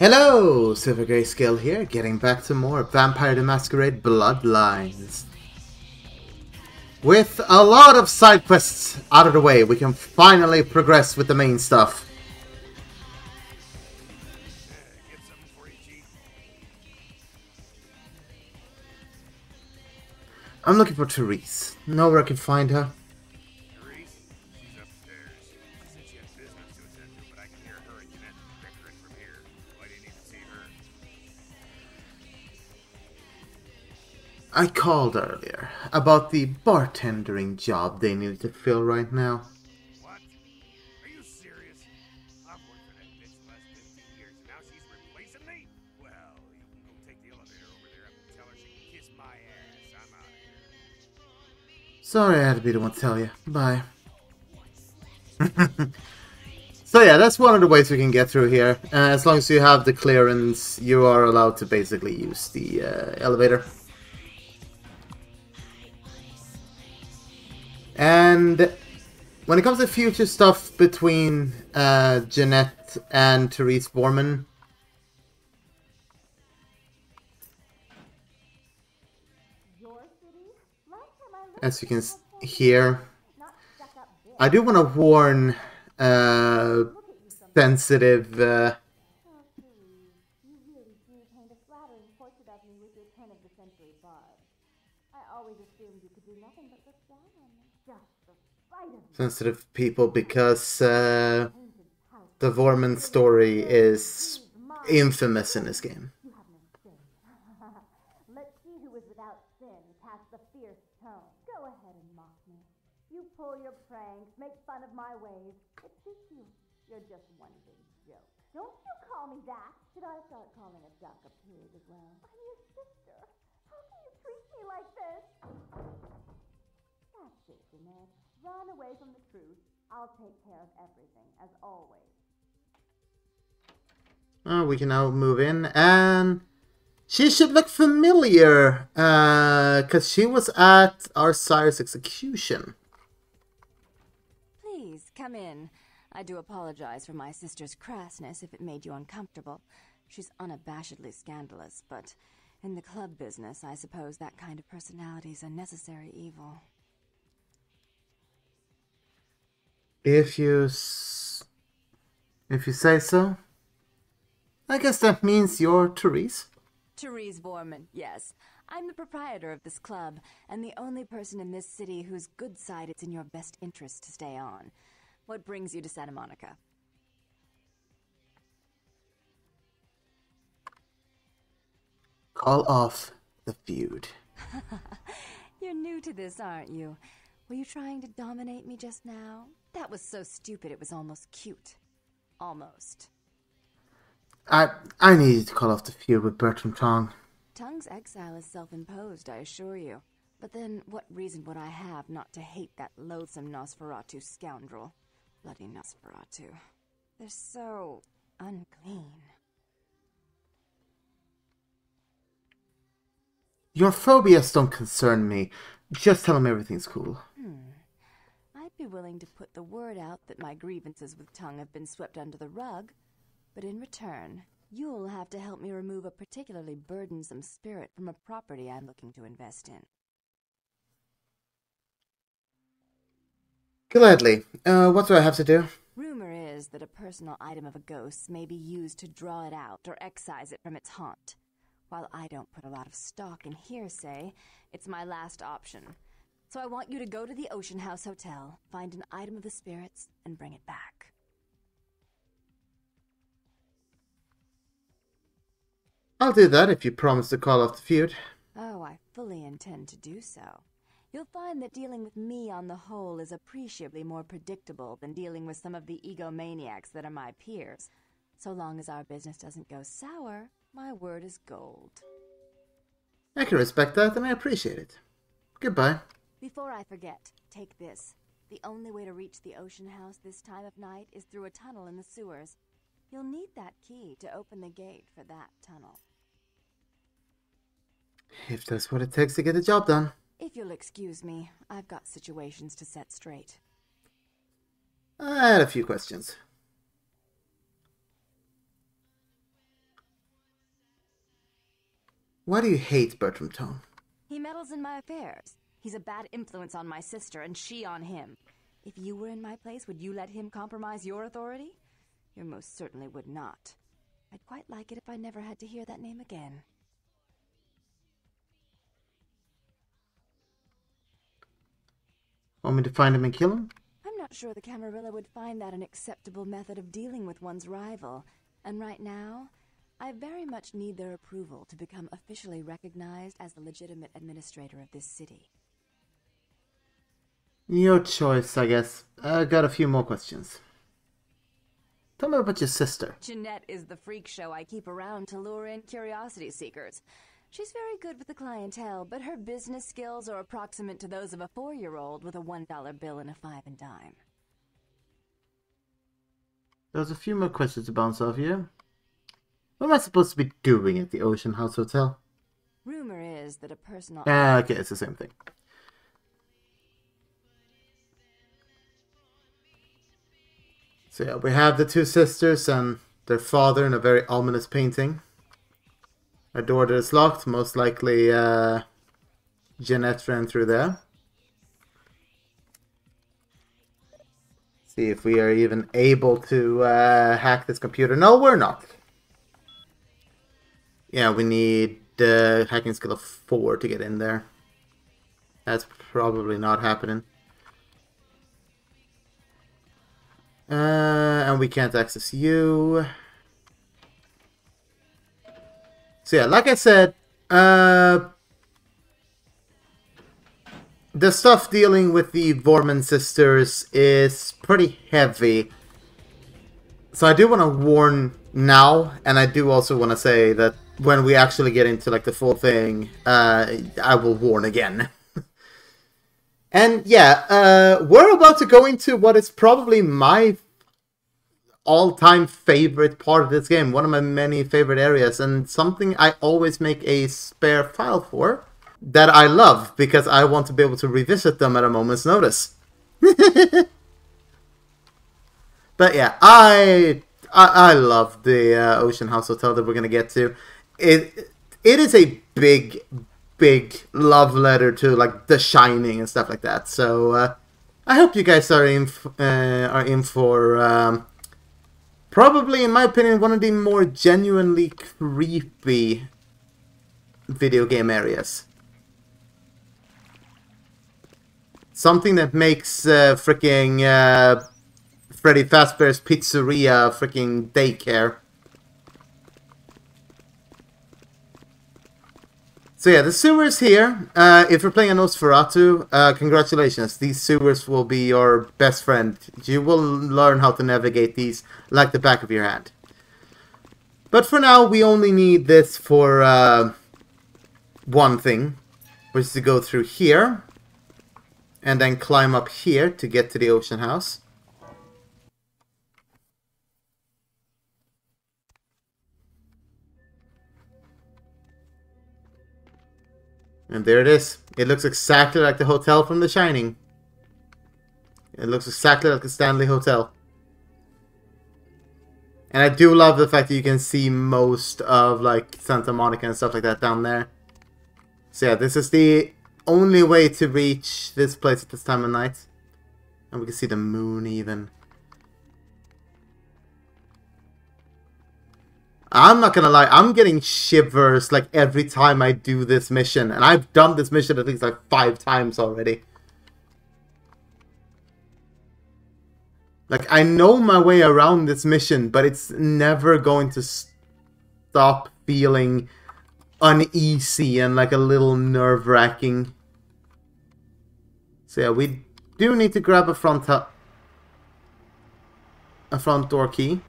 Hello, Silver Greyscale here, getting back to more Vampire the Masquerade Bloodlines. With a lot of side quests out of the way, we can finally progress with the main stuff. I'm looking for Therese. Know where I can find her? Therese? She's upstairs. Said she had business to attend to, but I can hear her and Jeanette bickering from here. Why do you need to see her? I called earlier about the bartendering job they need to fill right now. What? Are you serious? I've worked for that bitch the last 15 years, and now she's replacing me? Well, you can go take the elevator over there and tell her she can kiss my ass. I'm out of here. Sorry I had to be the one to tell you. Bye. So yeah, that's one of the ways we can get through here. As long as you have the clearance, you are allowed to basically use the elevator. And when it comes to future stuff between Jeanette and Therese Voermann, as you can hear, I do want to warn sensitive sensitive people, because the Voermann story is infamous in this game. Let's see who is without sin cast the fierce tone. Go ahead and mock me. You pull your pranks, make fun of my ways. It suits you. You're just one big joke. Don't you call me that. Should I start calling a duck a pig as well? I'm your sister. How can you treat me like this? That's it, Jeanette. Run away from the truth. I'll take care of everything, as always. Oh, we can now move in, and she should look familiar, because she was at our sire's execution. Please, come in. I do apologize for my sister's crassness if it made you uncomfortable. She's unabashedly scandalous, but in the club business, I suppose that kind of personality's a necessary evil. If you say so. I guess that means you're Therese. Therese Voermann, yes. I'm the proprietor of this club, and the only person in this city whose good side it's in your best interest to stay on. What brings you to Santa Monica? Call off the feud. You're new to this, aren't you? Were you trying to dominate me just now? That was so stupid it was almost cute. Almost. I needed to call off the feud with Bertram Tong. Tong's exile is self-imposed, I assure you. But then, what reason would I have not to hate that loathsome Nosferatu scoundrel? Bloody Nosferatu. They're so unclean. Your phobias don't concern me. Just tell him everything's cool. I'd be willing to put the word out that my grievances with Tong have been swept under the rug, but in return, you'll have to help me remove a particularly burdensome spirit from a property I'm looking to invest in. Gladly. What do I have to do? Rumor is that a personal item of a ghost's may be used to draw it out or excise it from its haunt. While I don't put a lot of stock in hearsay, it's my last option. So I want you to go to the Ocean House Hotel, find an item of the spirits, and bring it back. I'll do that if you promise to call off the feud. Oh, I fully intend to do so. You'll find that dealing with me on the whole is appreciably more predictable than dealing with some of the egomaniacs that are my peers. So long as our business doesn't go sour, my word is gold. I can respect that, and I appreciate it. Goodbye. Before I forget, take this. The only way to reach the Ocean House this time of night is through a tunnel in the sewers. You'll need that key to open the gate for that tunnel. If that's what it takes to get the job done. If you'll excuse me, I've got situations to set straight. I had a few questions. Why do you hate Bertram Tone? He meddles in my affairs. He's a bad influence on my sister, and she on him. If you were in my place, would you let him compromise your authority? You most certainly would not. I'd quite like it if I never had to hear that name again. Want me to find him and kill him? I'm not sure the Camarilla would find that an acceptable method of dealing with one's rival. And right now, I very much need their approval to become officially recognized as the legitimate administrator of this city. Your choice, I guess. I got a few more questions. Tell me about your sister. Jeanette is the freak show I keep around to lure in curiosity seekers. She's very good with the clientele, but her business skills are approximate to those of a 4-year-old with a $1 bill and a 5 and dime. There's a few more questions to bounce off you. What am I supposed to be doing at the Ocean House Hotel? Rumor is that a personal... Okay, it's the same thing. So yeah, we have the two sisters and their father in a very ominous painting. Our door is locked, most likely Jeanette ran through there. See if we are even able to hack this computer. No, we're not. Yeah, we need hacking skill of 4 to get in there. That's probably not happening. And we can't access you. So yeah, like I said, the stuff dealing with the Voermann sisters is pretty heavy. So I do want to warn now, and I do also want to say that when we actually get into like the full thing, I will warn again. And yeah, we're about to go into what is probably my all-time favorite part of this game. One of my many favorite areas, and something I always make a spare file for that I love because I want to be able to revisit them at a moment's notice. But yeah, I love the Ocean House Hotel that we're gonna get to. It is a big love letter to like The Shining and stuff like that. So I hope you guys are in for probably, in my opinion, one of the more genuinely creepy video game areas. Something that makes freaking Freddy Fazbear's Pizzeria freaking daycare. So yeah, the sewers here. If you're playing a Nosferatu, congratulations. These sewers will be your best friend. You will learn how to navigate these like the back of your hand. But for now, we only need this for one thing, which is to go through here. And then climb up here to get to the Ocean House. And there it is. It looks exactly like the hotel from The Shining. It looks exactly like the Stanley Hotel. And I do love the fact that you can see most of like Santa Monica and stuff like that down there. So yeah, this is the only way to reach this place at this time of night. And we can see the moon even. I'm not gonna lie, I'm getting shivers like every time I do this mission. And I've done this mission at least like 5 times already. Like, I know my way around this mission, but it's never going to stop feeling uneasy and like a little nerve-wracking. So yeah, we do need to grab a front door key.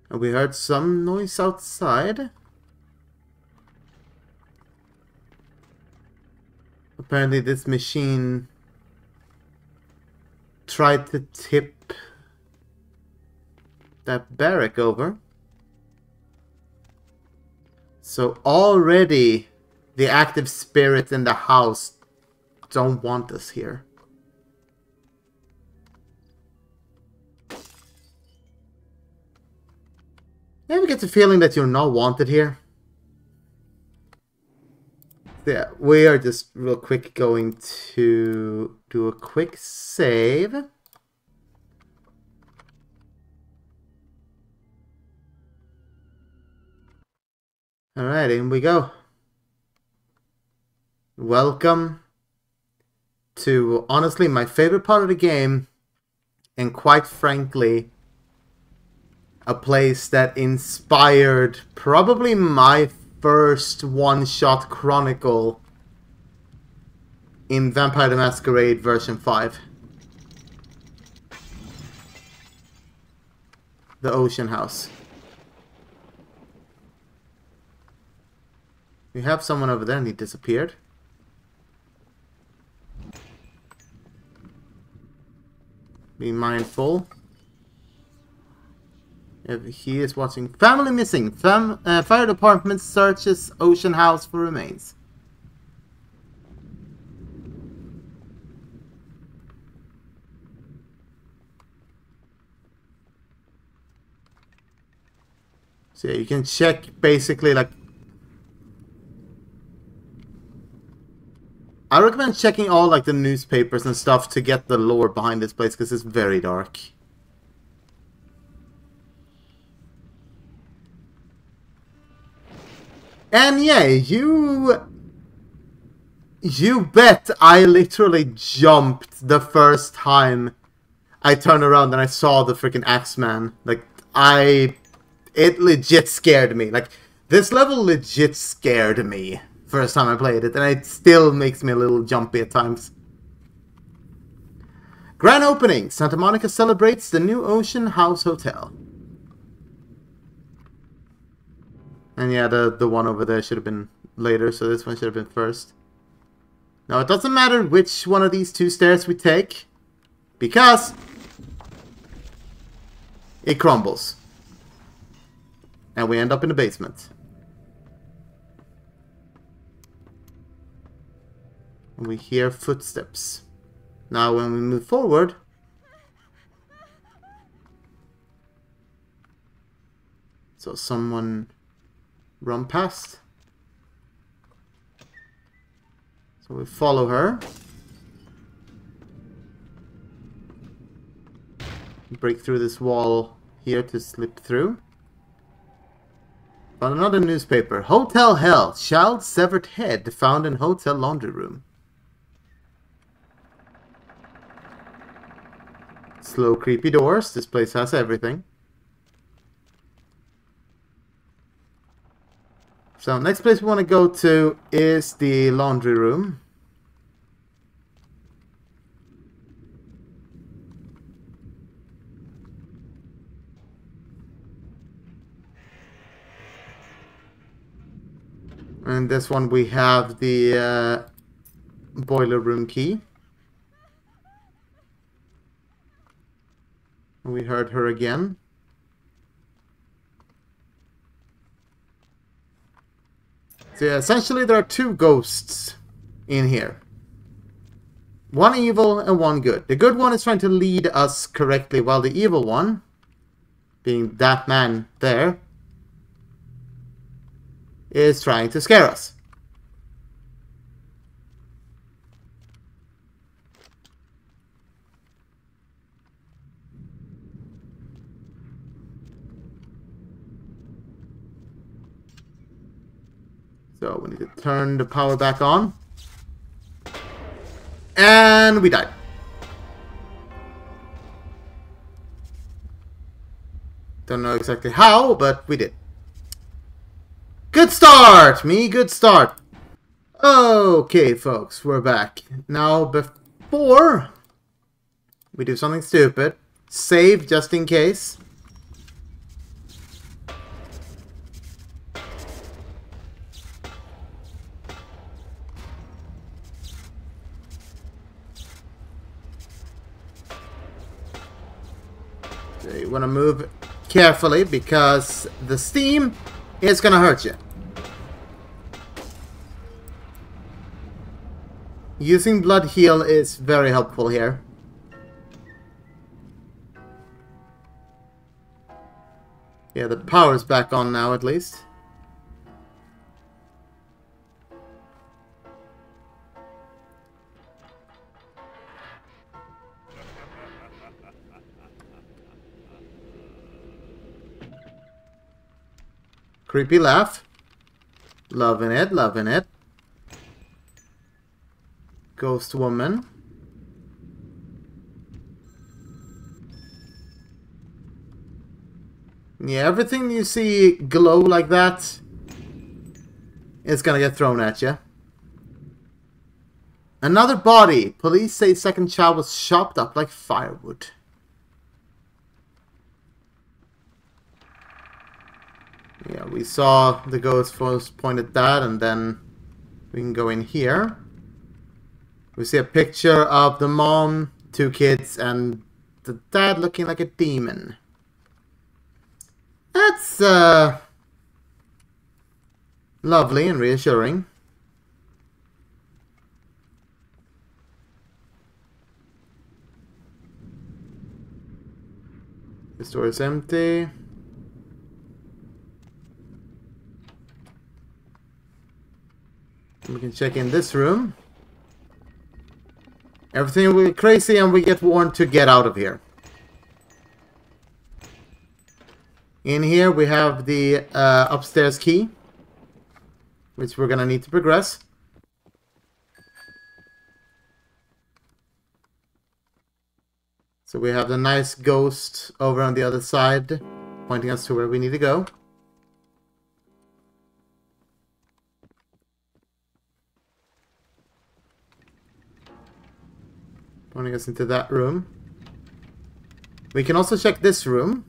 And we heard some noise outside. Apparently this machine tried to tip that barrack over. So already the active spirits in the house don't want us here. You ever get the feeling that you're not wanted here? Yeah, we are just real quick going to do a quick save. Alright, in we go. Welcome to, honestly, my favorite part of the game, and quite frankly, a place that inspired probably my first one-shot chronicle in Vampire the Masquerade version 5. The Ocean House. We have someone over there and he disappeared. Be mindful. If he is watching. Family missing. Fire department searches Ocean House for remains. So yeah, you can check basically like. I recommend checking all like the newspapers and stuff to get the lore behind this place because it's very dark. And yeah, you bet I literally jumped the first time I turned around and I saw the freaking Axeman. Like, it legit scared me. Like, this level legit scared me first time I played it, and it still makes me a little jumpy at times. Grand opening! Santa Monica celebrates the new Ocean House Hotel. And yeah, the one over there should have been later, so this one should have been first. Now, it doesn't matter which one of these two stairs we take, because it crumbles. And we end up in the basement. And we hear footsteps. Now, when we move forward, so someone run past. So we follow her. Break through this wall here to slip through. Found another newspaper. Hotel Hell. Child's severed head found in hotel laundry room. Slow, creepy doors. This place has everything. So, next place we want to go to is the laundry room. And this one we have the boiler room key. We heard her again. So yeah, essentially there are two ghosts in here. One evil and one good. The good one is trying to lead us correctly, while the evil one, being that man there, is trying to scare us. So we need to turn the power back on. And we died. Don't know exactly how, but we did. Good start! Good start. Okay, folks, we're back. Now, before we do something stupid, save just in case. So you want to move carefully because the steam is going to hurt you. Using blood heal is very helpful here. Yeah, the power's back on now at least. Creepy laugh. Loving it, loving it. Ghost woman. Yeah, everything you see glow like that is gonna get thrown at you. Another body. Police say second child was chopped up like firewood. Yeah, we saw the ghost first point at that, and then we can go in here. We see a picture of the mom, 2 kids, and the dad looking like a demon. That's lovely and reassuring. This door is empty. We can check in this room. Everything will be crazy and we get warned to get out of here. In here we have the upstairs key, which we're gonna need to progress. So we have the nice ghost over on the other side, pointing us to where we need to go. Pointing us into that room. We can also check this room.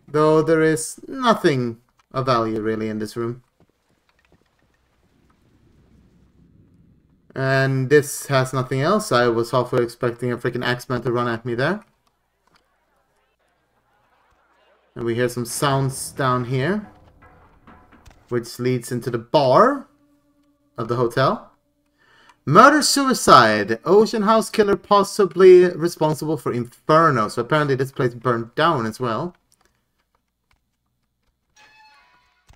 Though there is nothing of value really in this room. And this has nothing else. I was halfway expecting a freaking Axeman to run at me there. And we hear some sounds down here, which leads into the bar of the hotel. Murder-suicide. Ocean House killer possibly responsible for Inferno. So apparently this place burned down as well.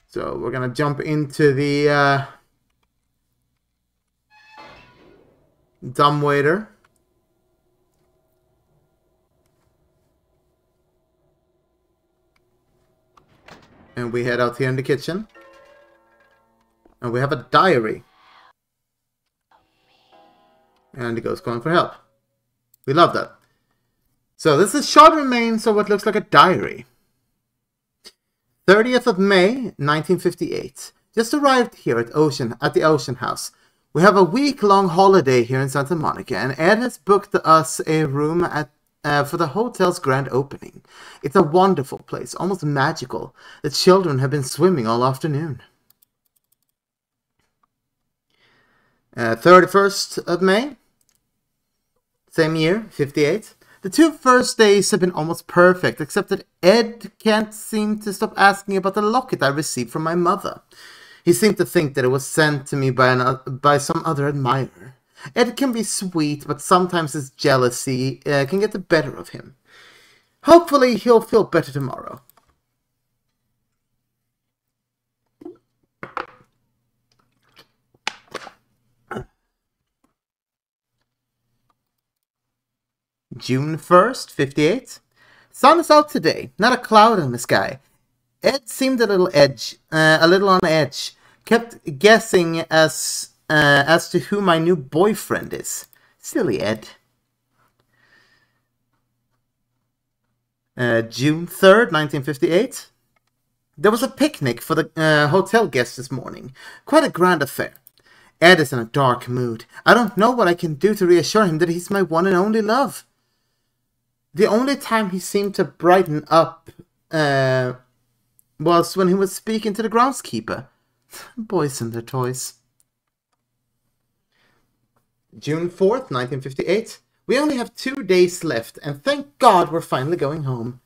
So we're gonna jump into the dumbwaiter. And we head out here in the kitchen. And we have a diary. And the ghost calling for help. We love that. So this is shard remains of what looks like a diary. 30th of May, 1958. Just arrived here at the Ocean House. We have a week-long holiday here in Santa Monica, and Ed has booked us a room for the hotel's grand opening. It's a wonderful place, almost magical. The children have been swimming all afternoon. 31st of May, same year, 58. The 2 first days have been almost perfect, except that Ed can't seem to stop asking about the locket I received from my mother. He seemed to think that it was sent to me by some other admirer. Ed can be sweet, but sometimes his jealousy can get the better of him. Hopefully he'll feel better tomorrow. June 1st, 58. Sun is out today, not a cloud in the sky. Ed seemed a little on edge. Kept guessing as to who my new boyfriend is. Silly Ed. June 3rd, 1958. There was a picnic for the hotel guests this morning. Quite a grand affair. Ed is in a dark mood. I don't know what I can do to reassure him that he's my one and only love. The only time he seemed to brighten up was when he was speaking to the groundskeeper. Boys and their toys. June 4th, 1958. We only have 2 days left, and thank God we're finally going home.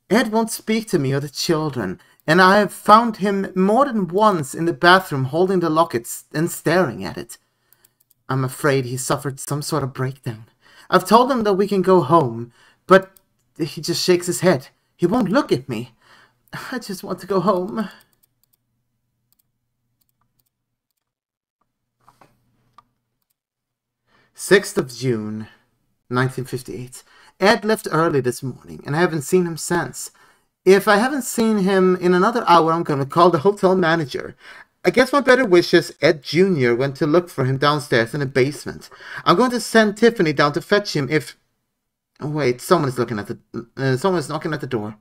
Ed won't speak to me or the children, and I have found him more than once in the bathroom holding the locket and staring at it. I'm afraid he suffered some sort of breakdown. I've told him that we can go home, But he just shakes his head. He won't look at me. I just want to go home. June 6th, 1958. Ed left early this morning, and I haven't seen him since. If I haven't seen him in another hour, I'm going to call the hotel manager. I guess my better wishes Ed Jr. went to look for him downstairs in the basement. I'm going to send Tiffany down to fetch him if... Oh, wait, someone is knocking at the door.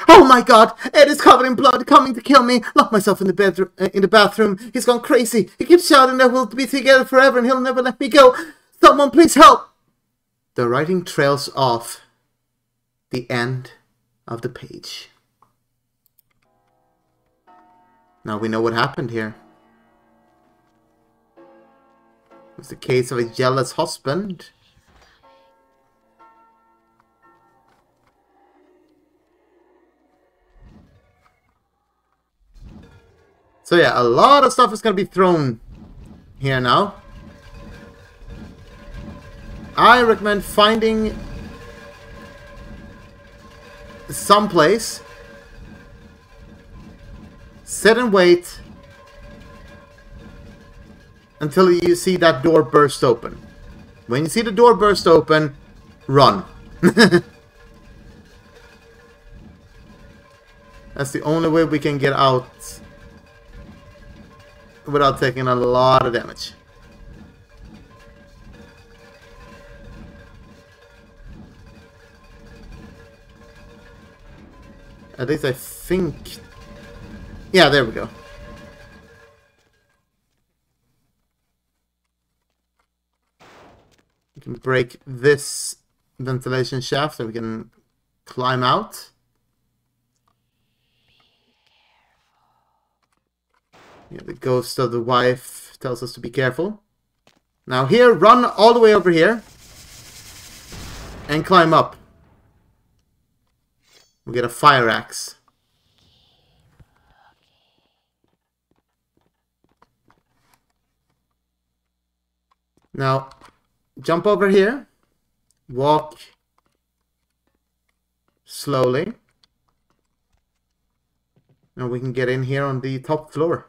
Oh my god! Ed is covered in blood, coming to kill me! Lock myself in the bathroom. He's gone crazy. He keeps shouting that we'll be together forever and he'll never let me go. Someone please help! The writing trails off. The end of the page. Now we know what happened here. It was the case of a jealous husband. So yeah, a lot of stuff is going to be thrown here now. I recommend finding someplace, sit and wait until you see that door burst open. When you see the door burst open, run. That's the only way we can get out without taking a lot of damage. At least I think... Yeah, there we go. We can break this ventilation shaft so we can climb out. Yeah, the ghost of the wife tells us to be careful. Now here, run all the way over here. And climb up. We get a fire axe. Now, jump over here. Walk slowly. Now we can get in here on the top floor.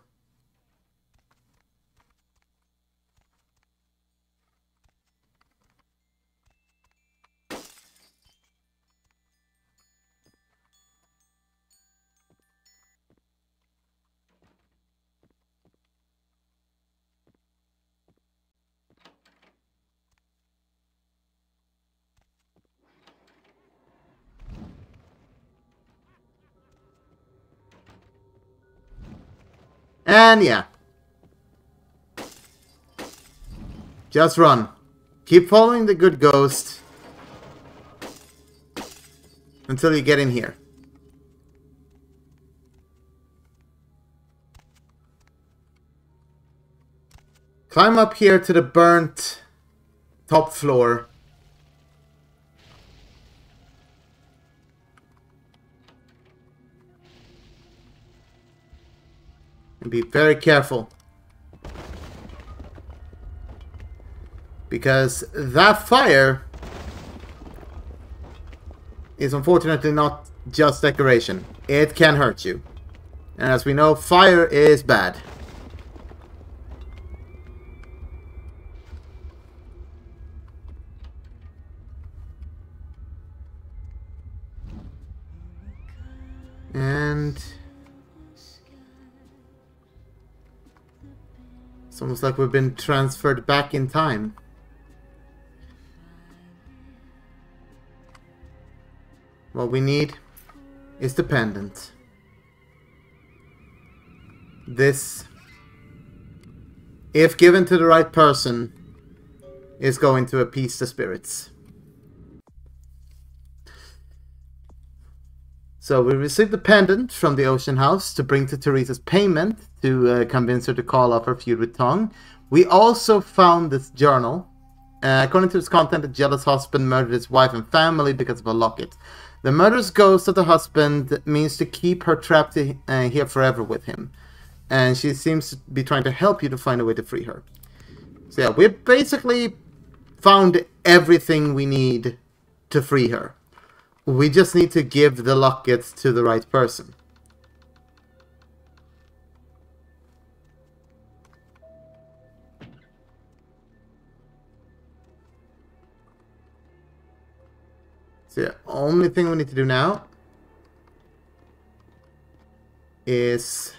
And yeah. Just run. Keep following the good ghost until you get in here. Climb up here to the burnt top floor. And be very careful. Because that fire is unfortunately not just decoration. It can hurt you. And as we know, fire is bad. And it's almost like we've been transferred back in time. What we need is the pendant. This, if given to the right person, is going to appease the spirits. So we received the pendant from the Ocean House to bring to Therese's payment to convince her to call off her feud with Tong. We also found this journal. According to its content, a jealous husband murdered his wife and family because of a locket. The murderous ghost of the husband means to keep her trapped here forever with him. And she seems to be trying to help you to find a way to free her. So yeah, we're basically found everything we need to free her. We just need to give the locket to the right person. So the only thing we need to do now is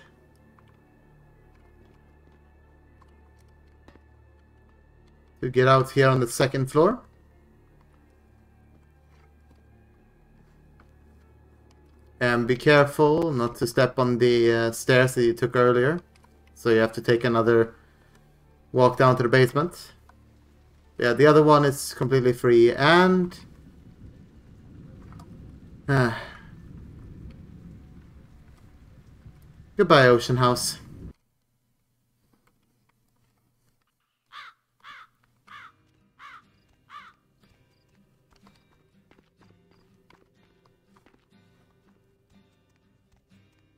to get out here on the second floor. And be careful not to step on the stairs that you took earlier. So you have to take another walk down to the basement. Yeah, the other one is completely free. And goodbye, Ocean House.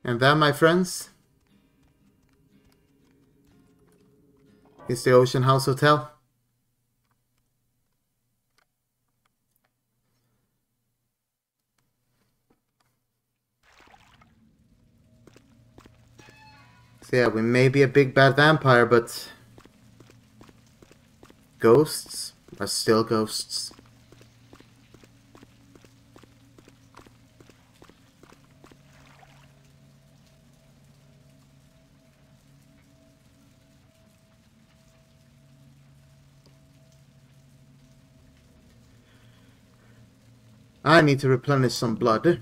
And that, my friends, is the Ocean House Hotel. So yeah, we may be a big bad vampire, but ghosts are still ghosts. I need to replenish some blood.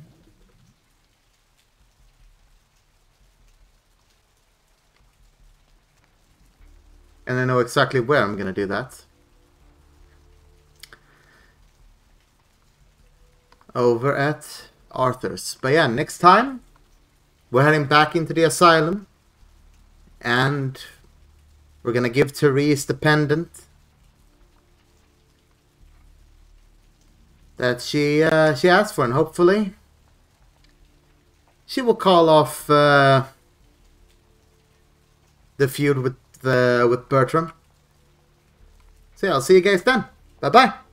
And I know exactly where I'm gonna do that. Over at Arthur's. But yeah, next time we're heading back into the asylum. And we're gonna give Therese the pendant that she asked for, and hopefully she will call off the feud with Bertram. So yeah, I'll see you guys then. Bye bye.